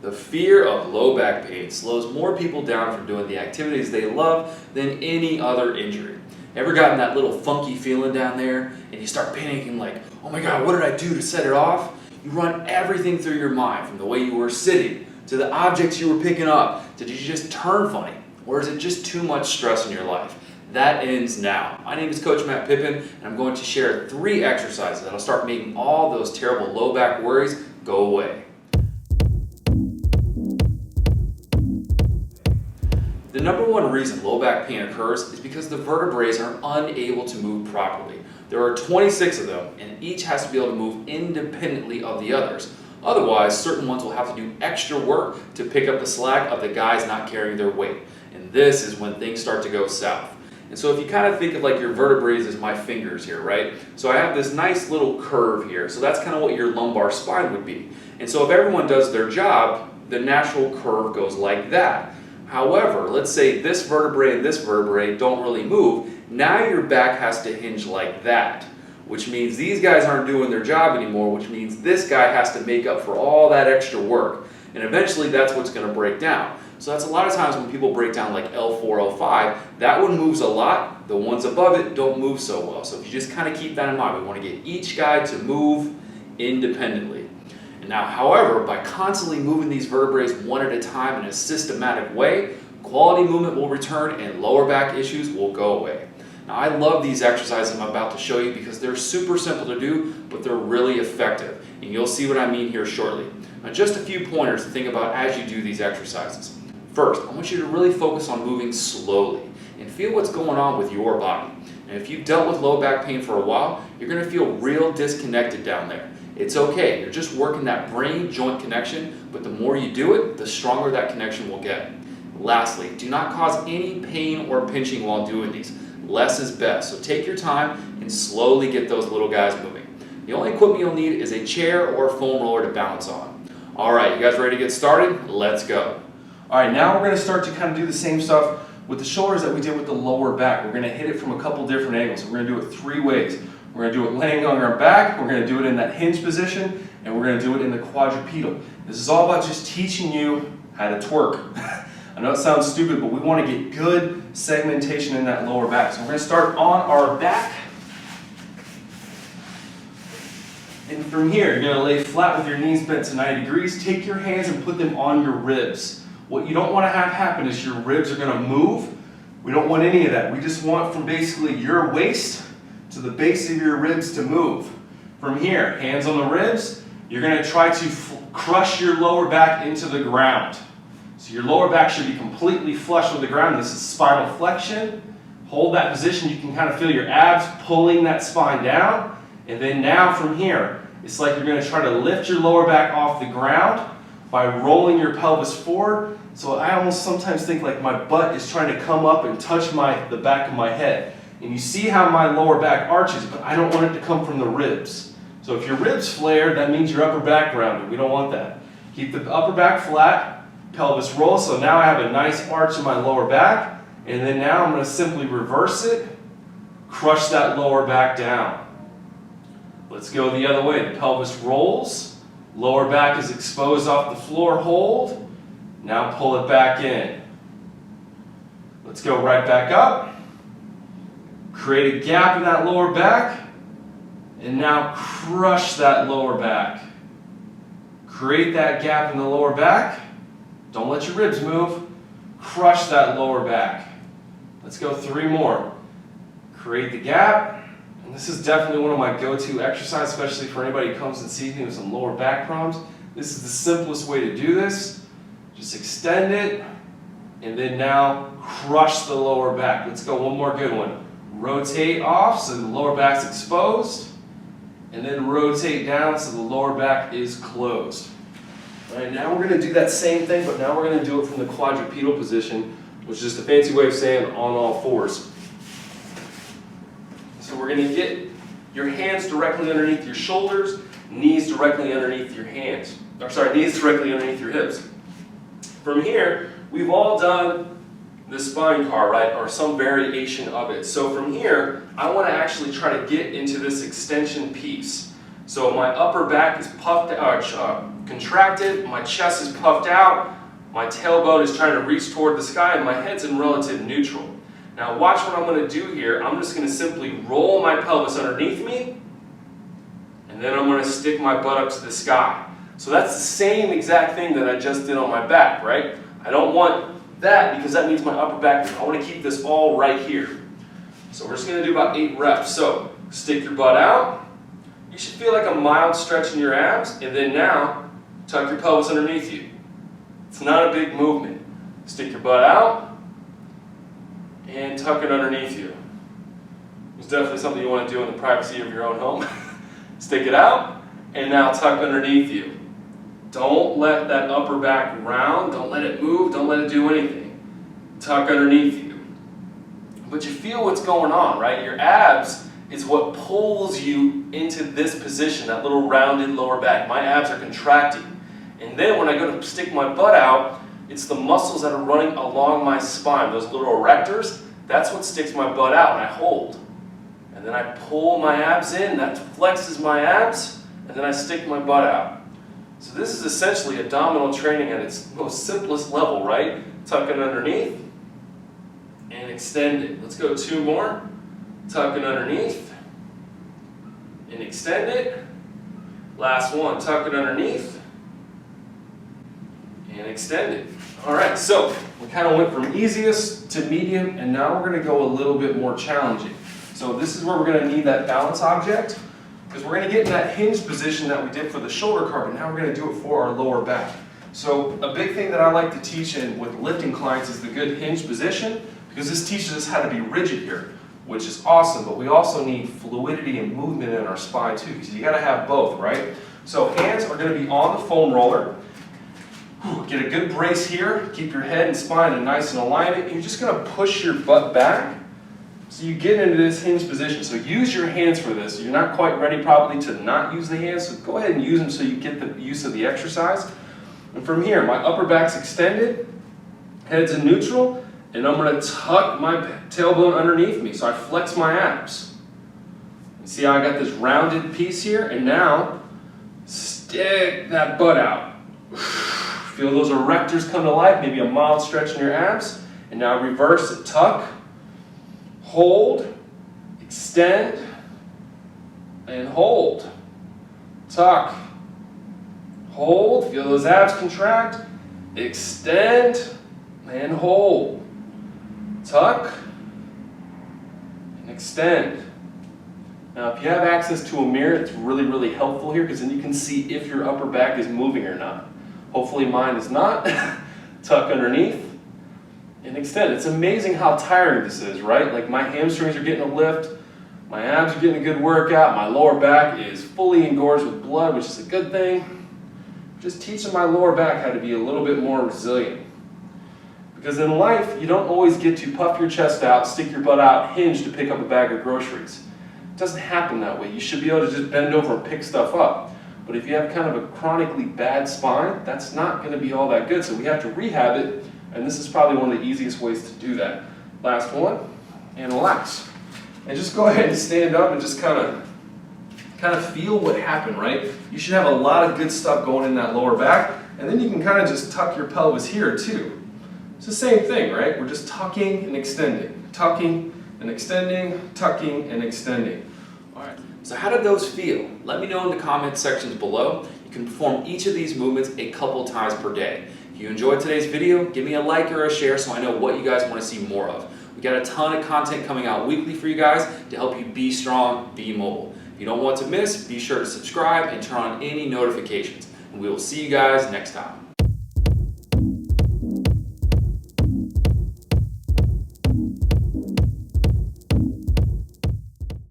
The fear of low back pain slows more people down from doing the activities they love than any other injury. Ever gotten that little funky feeling down there and you start panicking like, oh my God, what did I do to set it off? You run everything through your mind, from the way you were sitting to the objects you were picking up. Did you just turn funny? Or is it just too much stress in your life? That ends now. My name is Coach Matt Pippin, and I'm going to share 3 exercises that'll start making all those terrible low back worries go away. The number one reason low back pain occurs is because the vertebrae are unable to move properly. There are 26 of them, and each has to be able to move independently of the others. Otherwise, certain ones will have to do extra work to pick up the slack of the guys not carrying their weight. And this is when things start to go south. And so if you kind of think of like your vertebrae as my fingers here, right? So I have this nice little curve here. So that's kind of what your lumbar spine would be. And so if everyone does their job, the natural curve goes like that. However, let's say this vertebrae and this vertebrae don't really move. Now your back has to hinge like that, which means these guys aren't doing their job anymore, which means this guy has to make up for all that extra work. And eventually that's what's going to break down. So that's a lot of times when people break down like L4, L5, that one moves a lot. The ones above it don't move so well. So if you just kind of keep that in mind, we want to get each guy to move independently. And now, however, by constantly moving these vertebrae one at a time in a systematic way, quality movement will return and lower back issues will go away. Now, I love these exercises I'm about to show you because they're super simple to do, but they're really effective. And you'll see what I mean here shortly. Now, just a few pointers to think about as you do these exercises. First, I want you to really focus on moving slowly and feel what's going on with your body. And if you've dealt with low back pain for a while, you're going to feel real disconnected down there. It's okay, you're just working that brain-joint connection, but the more you do it, the stronger that connection will get. Lastly, do not cause any pain or pinching while doing these. Less is best, so take your time and slowly get those little guys moving. The only equipment you'll need is a chair or a foam roller to balance on. Alright, you guys ready to get started? Let's go. Alright, now we're going to start to kind of do the same stuff with the shoulders that we did with the lower back. We're going to hit it from a couple different angles. We're going to do it 3 ways. We're going to do it laying on our back, we're going to do it in that hinge position, and we're going to do it in the quadrupedal. This is all about just teaching you how to twerk. I know it sounds stupid, but we want to get good segmentation in that lower back. So we're going to start on our back. And from here, you're going to lay flat with your knees bent to 90 degrees. Take your hands and put them on your ribs. What you don't want to have happen is your ribs are going to move. We don't want any of that. We just want from basically your waist to the base of your ribs to move. From here, hands on the ribs, you're going to try to crush your lower back into the ground. So your lower back should be completely flush with the ground. This is spinal flexion. Hold that position. You can kind of feel your abs pulling that spine down. And then now from here, it's like you're going to try to lift your lower back off the ground by rolling your pelvis forward. So I almost sometimes think like my butt is trying to come up and touch the back of my head. And you see how my lower back arches, but I don't want it to come from the ribs. So if your ribs flare, that means your upper back rounded. We don't want that. Keep the upper back flat, pelvis roll. So now I have a nice arch in my lower back. And then now I'm going to simply reverse it, crush that lower back down. Let's go the other way. The pelvis rolls, lower back is exposed off the floor, hold. Now pull it back in. Let's go right back up. Create a gap in that lower back, and now crush that lower back. Create that gap in the lower back. Don't let your ribs move. Crush that lower back. Let's go 3 more. Create the gap. And this is definitely one of my go-to exercises, especially for anybody who comes and sees me with some lower back problems. This is the simplest way to do this. Just extend it, and then now crush the lower back. Let's go one more good one. Rotate off so the lower back's exposed, and then rotate down so the lower back is closed. All right, now we're going to do that same thing, but now we're going to do it from the quadrupedal position, which is just a fancy way of saying on all fours. So we're going to get your hands directly underneath your shoulders, knees directly underneath your hands. Knees directly underneath your hips. From here, we've all done the spine car, right, or some variation of it. So from here, I want to actually try to get into this extension piece. So my upper back is puffed out, contracted, my chest is puffed out, my tailbone is trying to reach toward the sky, and my head's in relative neutral. Now watch what I'm going to do here. I'm just going to simply roll my pelvis underneath me, and then I'm going to stick my butt up to the sky. So that's the same exact thing that I just did on my back, right? I don't want that because that means my upper back. I want to keep this all right here. So we're just going to do about 8 reps. So stick your butt out. You should feel like a mild stretch in your abs, and then now tuck your pelvis underneath you. It's not a big movement. Stick your butt out and tuck it underneath you. It's definitely something you want to do in the privacy of your own home. Stick it out and now tuck underneath you. Don't let that upper back round. Don't let it move. Don't let it do anything. Tuck underneath you. But you feel what's going on, right? Your abs is what pulls you into this position, that little rounded lower back. My abs are contracting. And then when I go to stick my butt out, it's the muscles that are running along my spine, those little erectors. That's what sticks my butt out, and I hold. And then I pull my abs in, that flexes my abs, and then I stick my butt out. So this is essentially abdominal training at its most simplest level, right? Tuck it underneath and extend it. Let's go 2 more. Tuck it underneath and extend it. Last one, tuck it underneath and extend it. All right, so we kind of went from easiest to medium, and now we're going to go a little bit more challenging. So this is where we're going to need that balance object, because we're going to get in that hinge position that we did for the shoulder car, but now we're going to do it for our lower back. So a big thing that I like to teach in with lifting clients is the good hinge position, because this teaches us how to be rigid here, which is awesome, but we also need fluidity and movement in our spine too, because you got to have both, right? So hands are going to be on the foam roller. Get a good brace here, keep your head and spine in nice in alignment, and you're just going to push your butt back so you get into this hinge position. So use your hands for this. You're not quite ready probably to not use the hands, so go ahead and use them so you get the use of the exercise. And from here, my upper back's extended, head's in neutral, and I'm going to tuck my tailbone underneath me, so I flex my abs. You see how I got this rounded piece here? And now, stick that butt out. Feel those erectors come to life, maybe a mild stretch in your abs. And now reverse it, tuck, hold, extend, and hold. Tuck, hold, feel those abs contract, extend, and hold. Tuck, and extend. Now if you have access to a mirror, it's really, really helpful here, because then you can see if your upper back is moving or not. Hopefully mine is not. Tuck underneath and extend. It's amazing how tiring this is, right? Like my hamstrings are getting a lift, my abs are getting a good workout, my lower back is fully engorged with blood, which is a good thing. Just teaching my lower back how to be a little bit more resilient. Because in life, you don't always get to puff your chest out, stick your butt out, hinge to pick up a bag of groceries. It doesn't happen that way. You should be able to just bend over and pick stuff up. But if you have kind of a chronically bad spine, that's not going to be all that good. So we have to rehab it, and this is probably one of the easiest ways to do that. Last one, and relax. And just go ahead and stand up and just kind of feel what happened, right? You should have a lot of good stuff going in that lower back, and then you can kind of just tuck your pelvis here too. It's the same thing, right? We're just tucking and extending, tucking and extending, tucking and extending. All right. So how did those feel? Let me know in the comment sections below. You can perform each of these movements a couple times per day. If you enjoyed today's video, give me a like or a share so I know what you guys want to see more of. We got a ton of content coming out weekly for you guys to help you be strong, be mobile. If you don't want to miss, be sure to subscribe and turn on any notifications. And we will see you guys next time.